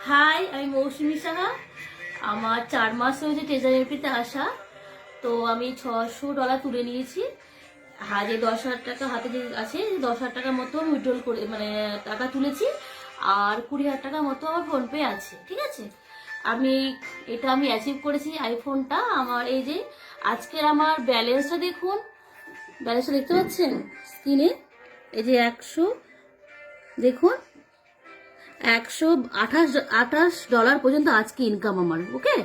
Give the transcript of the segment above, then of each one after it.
High, আমি মৌসুমী সাহা। আমার 4 মাস হয়েছে ট্রেজারিতে আসা। তো আমি $600 তুলে নিয়েছি। যে 10,000 টাকা হাতে যে আছে, 10,000 টাকার মতো আমি উইথড্রল করে মানে টাকা তুলেছি। আর 20,000 টাকার মতো আমার ফোনপে আছে, ঠিক আছে। আমি আমি অ্যাচিভ করেছি আইফোনটা। আমার এই যে আজকের আমার ব্যালেন্সটা দেখুন, ব্যালেন্সটা দেখতে পাচ্ছেন স্ক্রিনে? এই যে 100, দেখুন, $128 পর্যন্ত আজকে ইনকাম আমার। ওকে,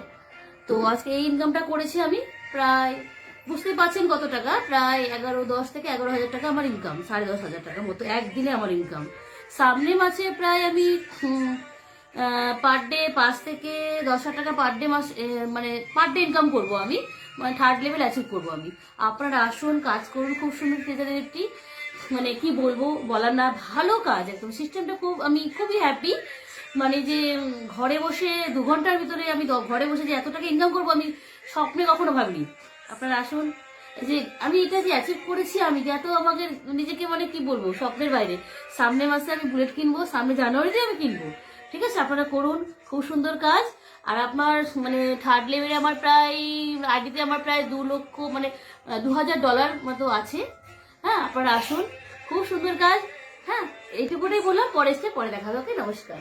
তো আজকে এই ইনকামটা করেছি আমি। প্রায় বুঝতে পারছেন কত টাকা, প্রায় 10 থেকে 11,000 টাকা আমার ইনকাম, 10,500 টাকার মতো একদিনে আমার ইনকাম। সামনে মাসে প্রায় আমি পার ডে 5 থেকে 10,000 টাকা পার ডে মানে পার ডে ইনকাম করবো আমি, মানে থার্ড লেভেল অ্যাচিভ করবো আমি। আপনারা আসুন, কাজ করুন, খুব সুন্দর ট্রেজারের একটি মানে কি বলবো, বলার না, ভালো কাজ একদম। সিস্টেমটা আমি খুবই হ্যাপি। মানে যে ঘরে বসে 2 ঘন্টার ভিতরে আমি ঘরে বসে যে এত টাকা ইনকাম করবো, আমি স্বপ্নে কখনো ভাবিনি। আপনারা আসুন, যে আমি এটা যে অ্যাচিভ করেছি, আমি যে এত আমাকে নিজেকে মানে কি বলবো, স্বপ্নের বাইরে। সামনে মাসে আমি বুলেট কিনবো, সামনে জানুয়ারিতে আমি কিনবো, ঠিক আছে। আপনারা করুন, খুব সুন্দর কাজ। আর আপনার মানে থার্ড লেভেলে আমার প্রায় আইডিতে আমার প্রায় 2 লক্ষ মানে $2,000 মতো আছে। হ্যাঁ, আপনারা আসুন, খুব সুন্দর কাজ। হ্যাঁ, এইটুকুটাই বললাম, পরে এসে পরে দেখা হবে। ওকে, নমস্কার।